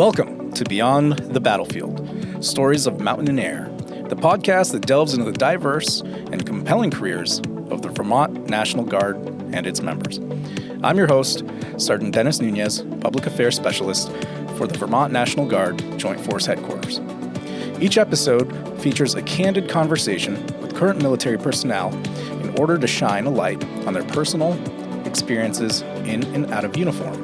Welcome to Beyond the Battlefield, Stories of Mountain and Air, the podcast that delves into the diverse and compelling careers of the Vermont National Guard and its members. I'm your host, Sergeant Dennis Nunez, Public Affairs Specialist for the Vermont National Guard Joint Force Headquarters. Each episode features a candid conversation with current military personnel in order to shine a light on their personal experiences in and out of uniform.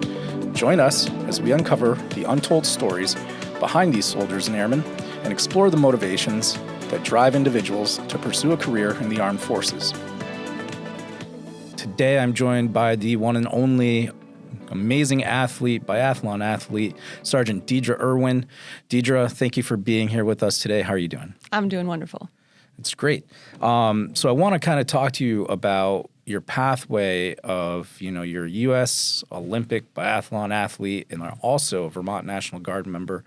Join us as we uncover the untold stories behind these soldiers and airmen and explore the motivations that drive individuals to pursue a career in the armed forces. Today I'm joined by the one and only amazing athlete, biathlon athlete, Sergeant Deedra Irwin. Deedra, thank you for being here with us today. How are you doing? I'm doing wonderful. It's great. So I want to kind of talk to you about your pathway of, you're a U.S. Olympic biathlon athlete and also a Vermont National Guard member.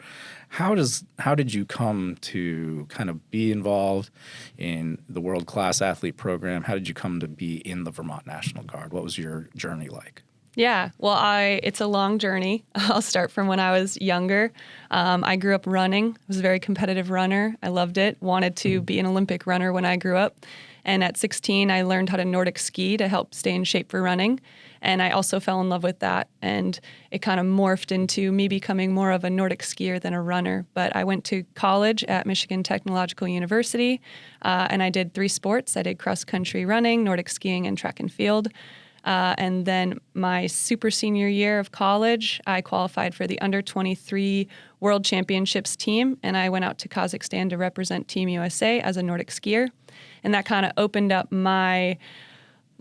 How did you come to kind of be involved in the world-class athlete program? How did you come to be in the Vermont National Guard? What was your journey like? Yeah, well, it's a long journey. I'll start from when I was younger. I grew up running. I was a very competitive runner. I loved it. Wanted to be an Olympic runner when I grew up. And at 16, I learned how to Nordic ski to help stay in shape for running. And I also fell in love with that. And it kind of morphed into me becoming more of a Nordic skier than a runner. But I went to college at Michigan Technological University, and I did 3 sports. I did cross-country running, Nordic skiing, and track and field. And then my super senior year of college, I qualified for the under-23 World Championships team, and I went out to Kazakhstan to represent Team USA as a Nordic skier. And that kind of opened up my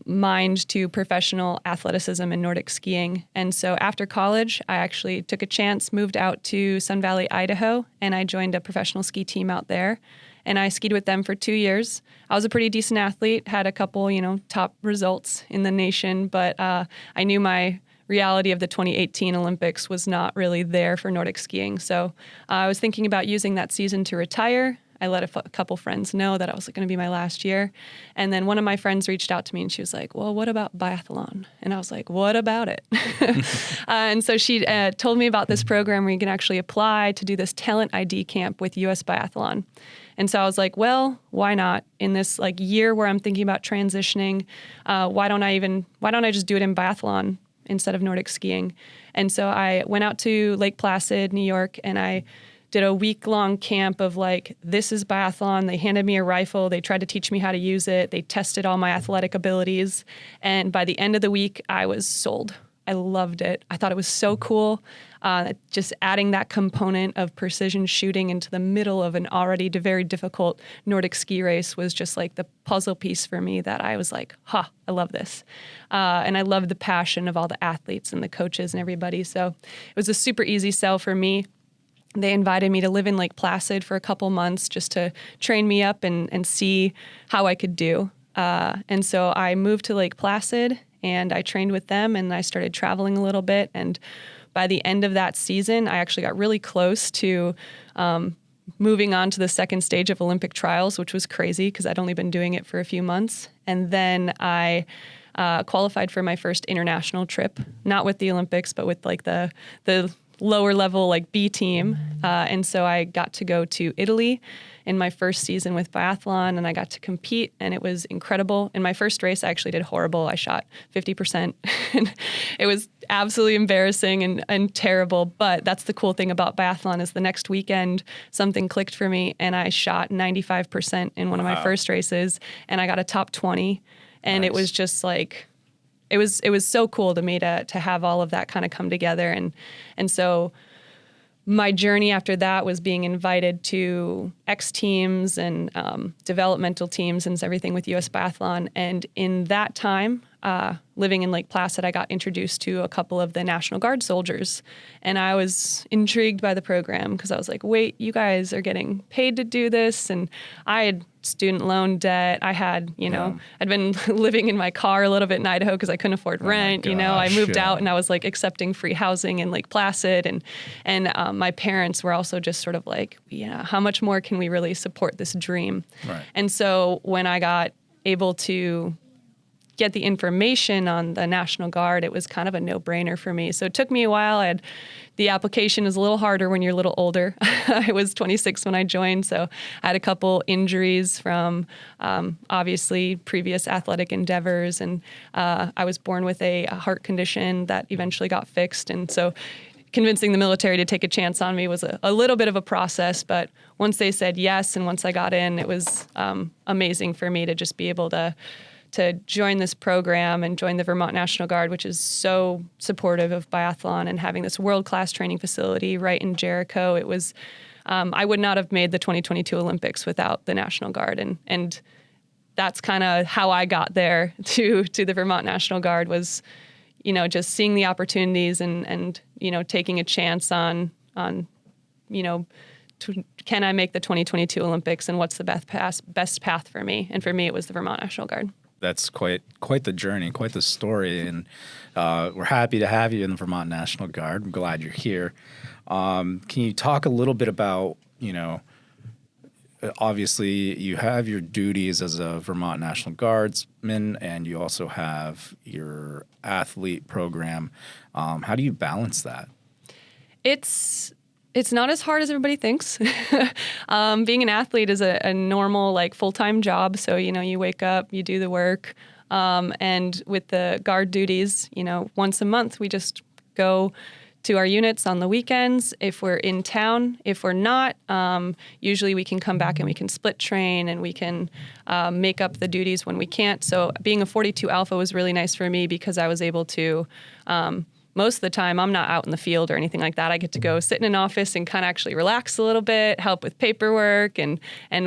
mind to professional athleticism and Nordic skiing. And so after college, I actually took a chance, moved out to Sun Valley, Idaho, and I joined a professional ski team out there. And I skied with them for 2 years. I was a pretty decent athlete, had a couple, top results in the nation, but I knew my reality of the 2018 Olympics was not really there for Nordic skiing. So I was thinking about using that season to retire. I let a couple friends know that I was going to be my last year. And then one of my friends reached out to me and she was like, well, what about biathlon? And I was like, what about it? And so she told me about this program where you can actually apply to do this talent ID camp with US Biathlon. And so I was like, well, why not? In this year where I'm thinking about transitioning, why don't I just do it in biathlon instead of Nordic skiing? And so I went out to Lake Placid, New York, and I did a week-long camp of this is biathlon. They handed me a rifle. They tried to teach me how to use it. They tested all my athletic abilities. And by the end of the week, I was sold. I loved it. I thought it was so cool. Just adding that component of precision shooting into the middle of an already very difficult Nordic ski race was just the puzzle piece for me that I was like, I love this. And I loved the passion of all the athletes and the coaches and everybody. So it was a super easy sell for me. They invited me to live in Lake Placid for a couple months just to train me up and see how I could do. And so I moved to Lake Placid and I trained with them and I started traveling a little bit. And by the end of that season, I actually got really close to moving on to the second stage of Olympic trials, which was crazy because I'd only been doing it for a few months. And then I qualified for my first international trip, not with the Olympics, but with the lower level B team. And so I got to go to Italy in my first season with biathlon and I got to compete and it was incredible. In my first race, I actually did horrible. I shot 50%. And it was absolutely embarrassing and terrible. But that's the cool thing about biathlon is the next weekend, something clicked for me and I shot 95% in one of my first races and I got a top 20. And Nice. It was just it was so cool to me to have all of that kind of come together. And so my journey after that was being invited to X teams and developmental teams and everything with US Biathlon. And in that time, living in Lake Placid, I got introduced to a couple of the National Guard soldiers. And I was intrigued by the program because I was like, wait, you guys are getting paid to do this? And I had student loan debt. I had, I'd been living in my car a little bit in Idaho because I couldn't afford rent. I moved out and I was accepting free housing in Lake Placid. And my parents were also just sort of how much more can we really support this dream? Right. And so when I got able to get the information on the National Guard, it was kind of a no-brainer for me. So it took me a while. The application is a little harder when you're a little older. I was 26 when I joined, so I had a couple injuries from obviously previous athletic endeavors, and I was born with a heart condition that eventually got fixed. And so convincing the military to take a chance on me was a little bit of a process, but once they said yes and once I got in, it was amazing for me to just be able to join this program and join the Vermont National Guard, which is so supportive of biathlon and having this world-class training facility right in Jericho. It was, I would not have made the 2022 Olympics without the National Guard. And that's kind of how I got there to the Vermont National Guard was, just seeing the opportunities and taking a chance on can I make the 2022 Olympics and what's the best path for me? And for me, it was the Vermont National Guard. That's quite the journey, quite the story, and we're happy to have you in the Vermont National Guard. I'm glad you're here. Can you talk a little bit about, obviously you have your duties as a Vermont National Guardsman, and you also have your athlete program. How do you balance that? It's not as hard as everybody thinks. Being an athlete is a normal, full-time job. So, you wake up, you do the work. And with the guard duties, once a month, we just go to our units on the weekends if we're in town. If we're not, usually we can come back and we can split train and we can make up the duties when we can't. So being a 42 Alpha was really nice for me because I was able to most of the time, I'm not out in the field or anything like that. I get to go sit in an office and kind of actually relax a little bit, help with paperwork and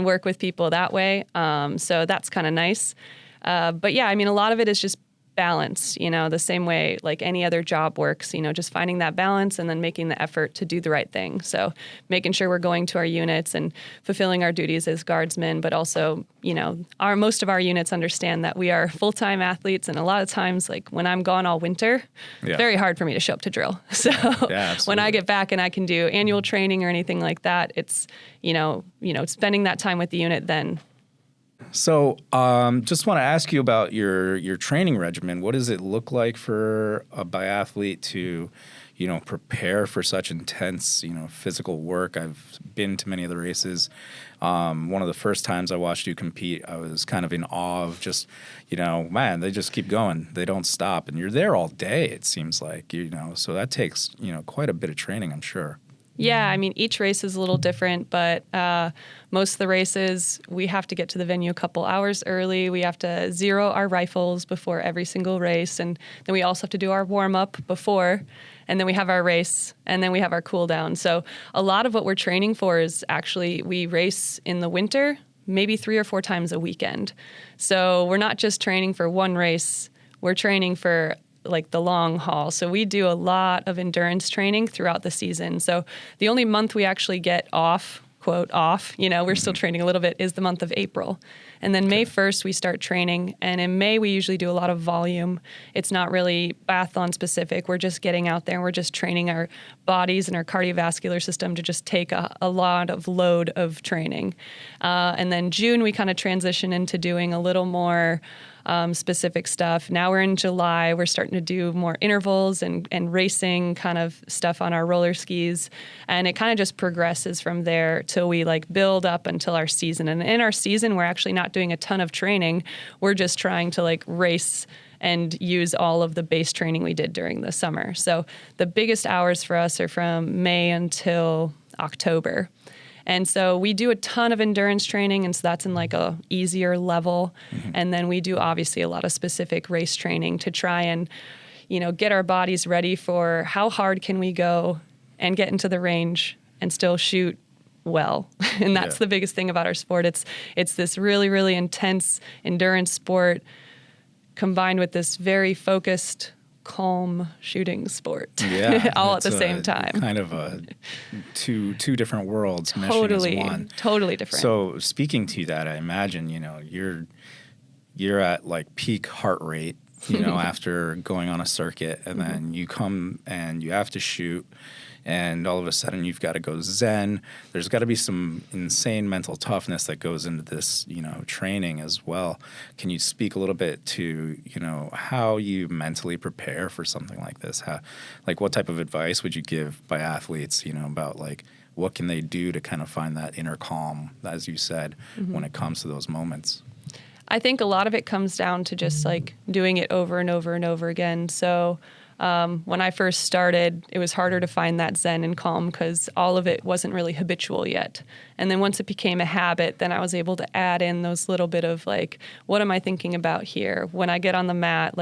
work with people that way. So that's kind of nice. But yeah, a lot of it is just balance, the same way like any other job works, just finding that balance and then making the effort to do the right thing. So making sure we're going to our units and fulfilling our duties as guardsmen, but also, most of our units understand that we are full-time athletes. And a lot of times, like when I'm gone all winter, very hard for me to show up to drill. So when I get back and I can do annual training or anything like that, it's, spending that time with the unit then. So just want to ask you about your training regimen. What does it look like for a biathlete to, prepare for such intense, physical work? I've been to many of the races. One of the first times I watched you compete, I was kind of in awe of just, man, they just keep going. They don't stop. And you're there all day, it seems like, so that takes, quite a bit of training, I'm sure. Yeah, each race is a little different, but most of the races, we have to get to the venue a couple hours early. We have to zero our rifles before every single race, and then we also have to do our warm-up before, and then we have our race, and then we have our cool-down. So a lot of what we're training for is actually we race in the winter, maybe 3 or 4 times a weekend. So we're not just training for one race, we're training for the long haul. So we do a lot of endurance training throughout the season. So the only month we actually get off, quote off, we're still training a little bit, is the month of April. And then May 1st, we start training. And in May, we usually do a lot of volume. It's not really biathlon specific. We're just getting out there and we're just training our bodies and our cardiovascular system to just take a lot of load of training. And then June, we kind of transition into doing a little more specific stuff. Now we're in July. We're starting to do more intervals and racing kind of stuff on our roller skis. And it kind of just progresses from there till we build up until our season. And in our season, we're actually not doing a ton of training. We're just trying to race and use all of the base training we did during the summer. So the biggest hours for us are from May until October. And so we do a ton of endurance training, and so that's in a easier level. Mm-hmm. And then we do obviously a lot of specific race training to try and, get our bodies ready for how hard can we go and get into the range and still shoot well. And that's the biggest thing about our sport. It's this really, really intense endurance sport combined with this very focused, calm shooting sport, all at the same time. Kind of two different worlds meshing as one. Totally different. So speaking to that, I imagine you're at peak heart rate, after going on a circuit, and then you come and you have to shoot. and all of a sudden you've got to go zen. There's got to be some insane mental toughness that goes into this, training as well. Can you speak a little bit to, how you mentally prepare for something like this? What type of advice would you give biathletes, about what can they do to kind of find that inner calm, as you said, when it comes to those moments? I think a lot of it comes down to just doing it over and over and over again. So when I first started, it was harder to find that zen and calm because all of it wasn't really habitual yet. And then once it became a habit, then I was able to add in those little bit of what am I thinking about here? When I get on the mat,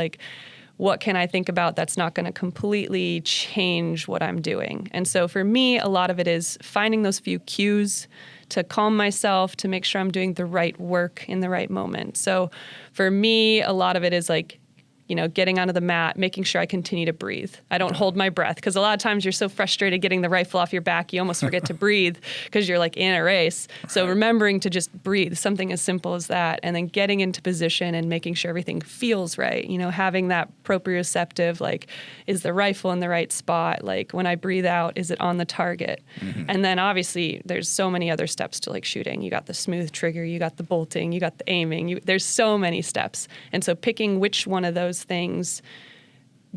what can I think about that's not going to completely change what I'm doing? And so for me, a lot of it is finding those few cues to calm myself, to make sure I'm doing the right work in the right moment. So for me, a lot of it is getting onto the mat, making sure I continue to breathe. I don't hold my breath because a lot of times you're so frustrated getting the rifle off your back, you almost forget to breathe because you're in a race. So remembering to just breathe, something as simple as that, and then getting into position and making sure everything feels right. Having that proprioceptive, is the rifle in the right spot? When I breathe out, is it on the target? Mm-hmm. And then obviously there's so many other steps to shooting. You got the smooth trigger, you got the bolting, you got the aiming. There's so many steps. And so picking which one of those things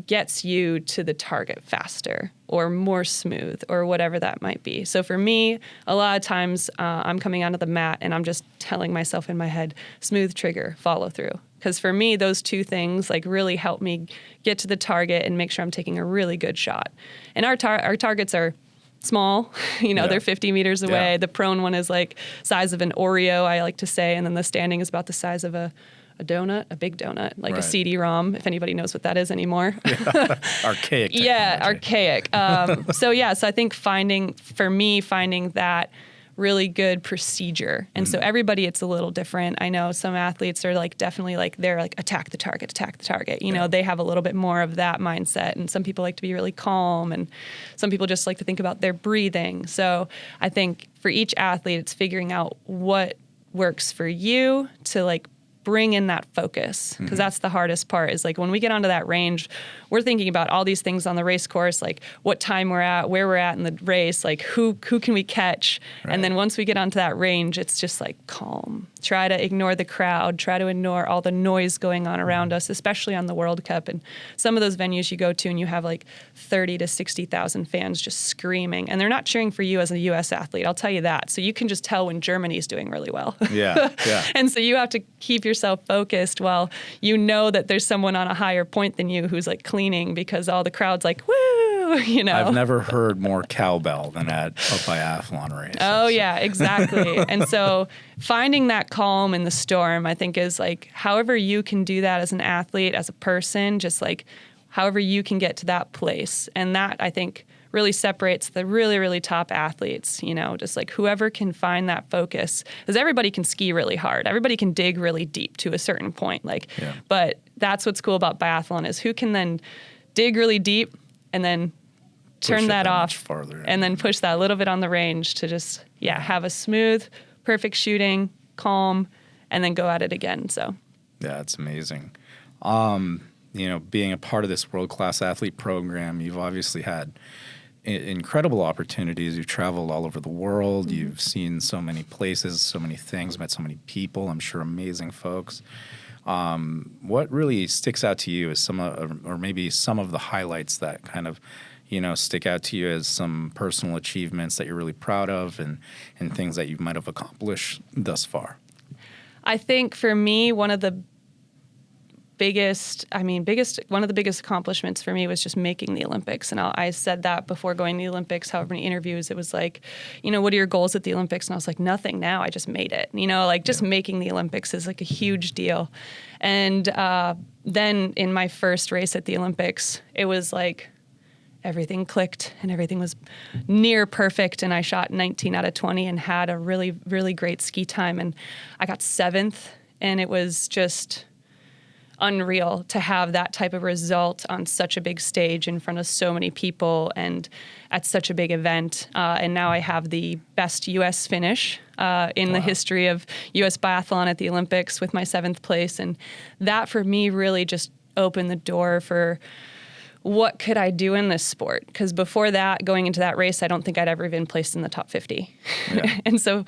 gets you to the target faster or more smooth or whatever that might be. So for me, a lot of times I'm coming onto the mat and I'm just telling myself in my head, smooth trigger, follow through. Because for me, those two things really help me get to the target and make sure I'm taking a really good shot. And our targets are small, they're 50 meters away. Yeah. The prone one is size of an Oreo, I like to say, and then the standing is about the size of a donut, a big donut, right. A CD-ROM, if anybody knows what that is anymore. Yeah. Archaic technology. Yeah, archaic. So I think finding that really good procedure. And so everybody, it's a little different. I know some athletes are definitely they're attack the target. They have a little bit more of that mindset. And some people like to be really calm, and some people just like to think about their breathing. So I think for each athlete, it's figuring out what works for you to bring in that focus, because that's the hardest part is when we get onto that range, we're thinking about all these things on the race course, what time we're at, where we're at in the race, who can we catch? Right. And then once we get onto that range, it's just calm. Try to ignore the crowd, try to ignore all the noise going on around us, especially on the World Cup. And some of those venues you go to and you have 30 to 60,000 fans just screaming, and they're not cheering for you as a U.S. athlete, I'll tell you that. So you can just tell when Germany's doing really well. Yeah. And so you have to keep yourself focused while that there's someone on a higher point than you who's cleaning, because all the crowd's woo, I've never heard more cowbell than at a biathlon race. Oh, yeah, exactly. And so finding that calm in the storm, I think, is however you can do that as an athlete, as a person, just however you can get to that place. And that, I think, really separates the really, really top athletes, just whoever can find that focus. Because everybody can ski really hard. Everybody can dig really deep to a certain point. But that's what's cool about biathlon is who can then dig really deep and then turn that off farther, and then push that a little bit on the range to just, have a smooth, perfect shooting, calm, and then go at it again. So, yeah, it's amazing. Being a part of this world-class athlete program, you've obviously had incredible opportunities. You've traveled all over the world. Mm-hmm. You've seen so many places, so many things, met so many people, I'm sure amazing folks. What really sticks out to you is maybe some of the highlights that kind of, stick out to you as some personal achievements that you're really proud of and things that you might have accomplished thus far? I think for me, one of the biggest accomplishments for me was just making the Olympics. And I said that before going to the Olympics, however many interviews, it was what are your goals at the Olympics? And I was nothing now, I just made it. Just making the Olympics is a huge deal. And then in my first race at the Olympics, it was everything clicked and everything was near perfect. And I shot 19 out of 20 and had a really, really great ski time. And I got 7th, and it was just unreal to have that type of result on such a big stage in front of so many people and at such a big event. And now I have the best U.S. finish in the history of U.S. biathlon at the Olympics with my 7th place. And that for me really just opened the door for what could I do in this sport? Because before that, going into that race, I don't think I'd ever been placed in the top 50. Yeah. And so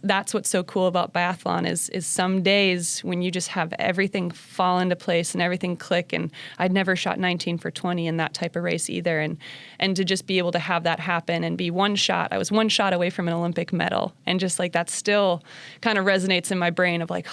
that's what's so cool about biathlon is some days when you just have everything fall into place and everything click. And I'd never shot 19 for 20 in that type of race either. And to just be able to have that happen and be I was one shot away from an Olympic medal. And just like that still kind of resonates in my brain of like,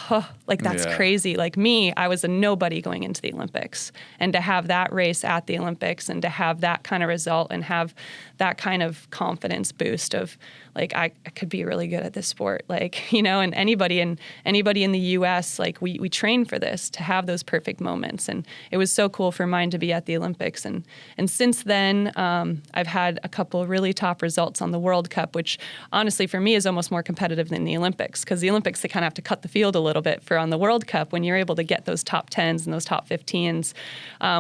that's crazy. Like me, I was a nobody going into the Olympics. And to have that race at the Olympics and to have that kind of result and have that kind of confidence boost of like, I could be really good at this sport, like, you know, and anybody in the US, like we train for this to have those perfect moments. And it was so cool for mine to be at the Olympics. And since then, I've had a couple really top results on the World Cup, which honestly for me is almost more competitive than the Olympics, because the Olympics, they kind of have to cut the field a little bit for on the World Cup when you're able to get those top 10s and those top 15s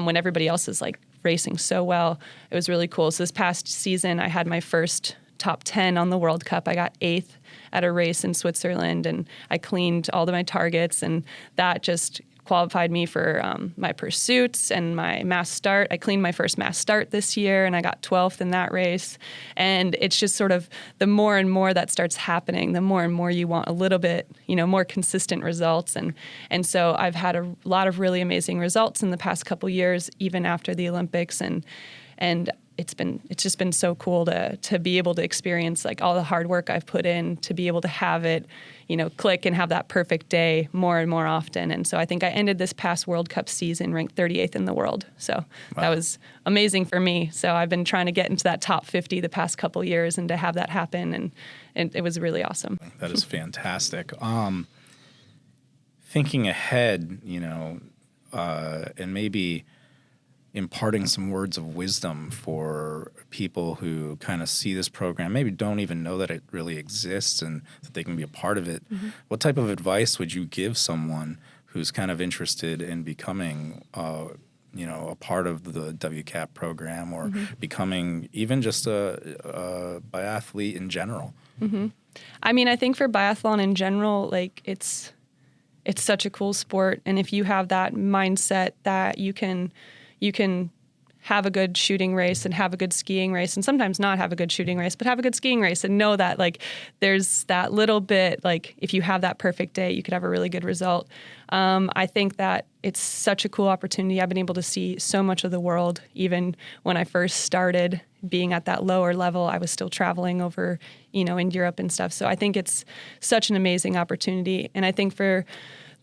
when everybody else is like racing so well. It was really cool. So this past season, I had my first top 10 on the World Cup. I got 8th at a race in Switzerland, and I cleaned all of my targets, and that just qualified me for my pursuits and my mass start. I cleaned my first mass start this year, and I got 12th in that race. And it's just sort of the more and more that starts happening, the more and more you want a little bit, you know, more consistent results. And so I've had a lot of really amazing results in the past couple years, even after the Olympics, and it's just been so cool to be able to experience like all the hard work I've put in to be able to have it, you know, click and have that perfect day more and more often. And so I think I ended this past World Cup season ranked 38th in the world. So That was amazing for me. So I've been trying to get into that top 50 the past couple years, and to have that happen, and it was really awesome. That is fantastic. Thinking ahead, you know, and maybe imparting some words of wisdom for people who kind of see this program, maybe don't even know that it really exists and that they can be a part of it. Mm-hmm. What type of advice would you give someone who's kind of interested in becoming, you know, a part of the WCAP program, or becoming even just a biathlete in general? Mm-hmm. I mean, I think for biathlon in general, like it's such a cool sport. And if you have that mindset that you can have a good shooting race and have a good skiing race, and sometimes not have a good shooting race, but have a good skiing race, and know that like there's that little bit, like if you have that perfect day, you could have a really good result. I think that it's such a cool opportunity. I've been able to see so much of the world. Even when I first started being at that lower level, I was still traveling over, you know, in Europe and stuff. So I think it's such an amazing opportunity. And I think for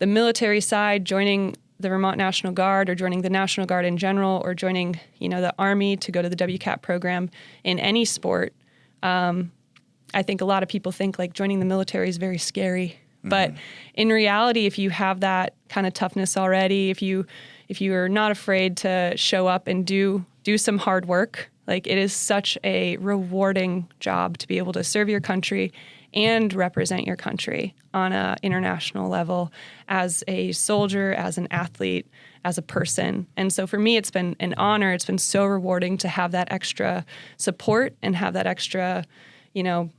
the military side, joining the Vermont National Guard, or joining the National Guard in general, or joining, you know, the Army to go to the WCAP program in any sport, I think a lot of people think like joining the military is very scary. Mm-hmm. But in reality, if you have that kind of toughness already, if you are not afraid to show up and do some hard work, like it is such a rewarding job to be able to serve your country and represent your country on an international level as a soldier, as an athlete, as a person. And so for me, it's been an honor. It's been so rewarding to have that extra support and have that extra, you know,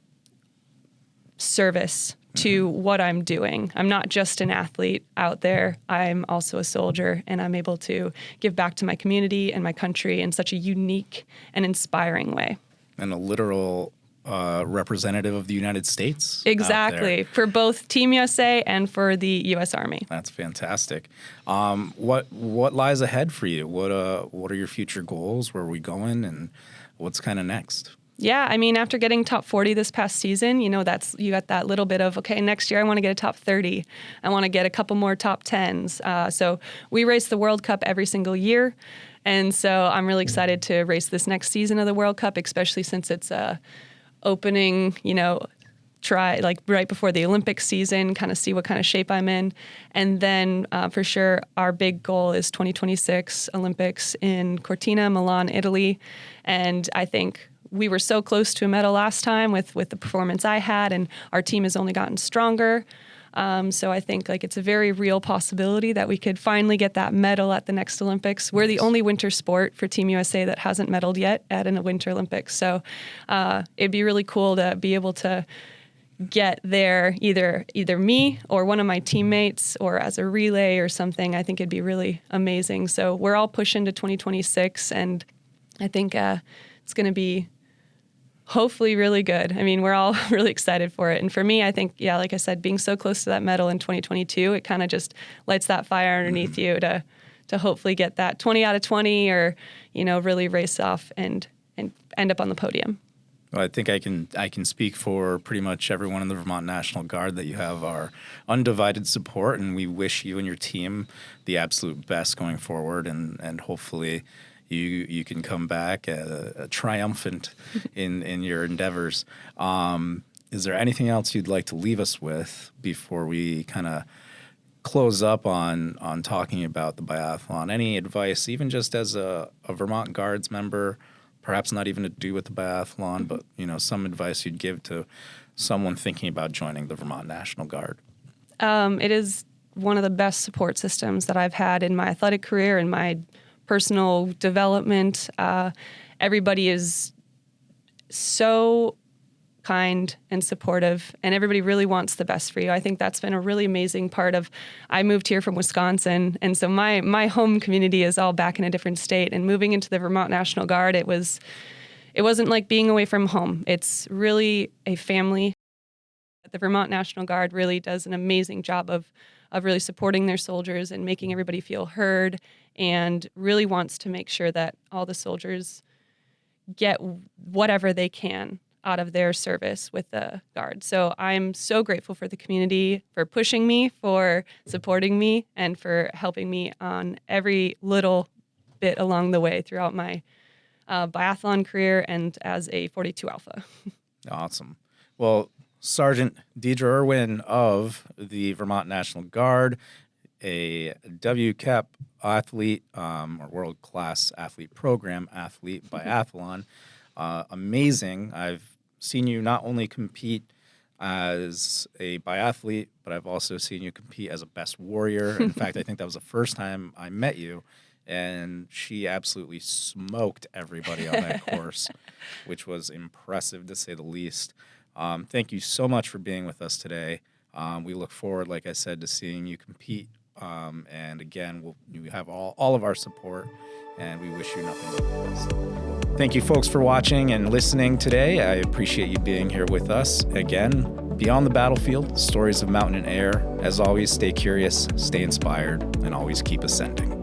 service to what I'm doing. I'm not just an athlete out there. I'm also a soldier, and I'm able to give back to my community and my country in such a unique and inspiring way. And a literal representative of the United States. Exactly, for both Team USA and for the U.S. Army. That's fantastic. What lies ahead for you? What are your future goals? Where are we going, and what's kind of next? Yeah, I mean, after getting top 40 this past season, you know, you got that little bit of, okay, next year I want to get a top 30. I want to get a couple more top 10s. So we race the World Cup every single year. And so I'm really excited to race this next season of the World Cup, especially since it's opening, you know, try like right before the Olympic season, kind of see what kind of shape I'm in. And then for sure, our big goal is 2026 Olympics in Cortina, Milan, Italy. And I think we were so close to a medal last time with the performance I had, and our team has only gotten stronger. So I think like it's a very real possibility that we could finally get that medal at the next Olympics. We're the only winter sport for Team USA that hasn't medaled yet at a Winter Olympics. So it'd be really cool to be able to get there, either me or one of my teammates or as a relay or something, I think it'd be really amazing. So we're all pushing to 2026, and I think it's going to be hopefully really good. I mean, we're all really excited for it. And for me, I think, yeah, like I said, being so close to that medal in 2022, it kind of just lights that fire underneath you to hopefully get that 20 out of 20 or, really race off and end up on the podium. Well, I think I can speak for pretty much everyone in the Vermont National Guard that you have our undivided support, and we wish you and your team the absolute best going forward, and hopefully you can come back triumphant in your endeavors. Is there anything else you'd like to leave us with before we kind of close up on talking about the biathlon? Any advice, even just as a Vermont Guards member, perhaps not even to do with the biathlon, but some advice you'd give to someone thinking about joining the Vermont National Guard? It is one of the best support systems that I've had in my athletic career and my personal development. Everybody is so kind and supportive, and everybody really wants the best for you. I think that's been a really amazing part of, I moved here from Wisconsin, and so my home community is all back in a different state, and moving into the Vermont National Guard, it wasn't like being away from home. It's really a family. The Vermont National Guard really does an amazing job of really supporting their soldiers and making everybody feel heard, and really wants to make sure that all the soldiers get whatever they can out of their service with the Guard. So I'm so grateful for the community, for pushing me, for supporting me, and for helping me on every little bit along the way throughout my biathlon career and as a 42 Alpha. Awesome. Well, Sergeant Deedra Irwin of the Vermont National Guard, a WCAP athlete, or world-class athlete program athlete, biathlon. Amazing. I've seen you not only compete as a biathlete, but I've also seen you compete as a best warrior. In fact, I think that was the first time I met you, and she absolutely smoked everybody on that course, which was impressive to say the least. Thank you so much for being with us today. We look forward, like I said, to seeing you compete. And again, you have all of our support, and we wish you nothing but the best. Thank you, folks, for watching and listening today. I appreciate you being here with us. Again, beyond the battlefield, stories of mountain and air. As always, stay curious, stay inspired, and always keep ascending.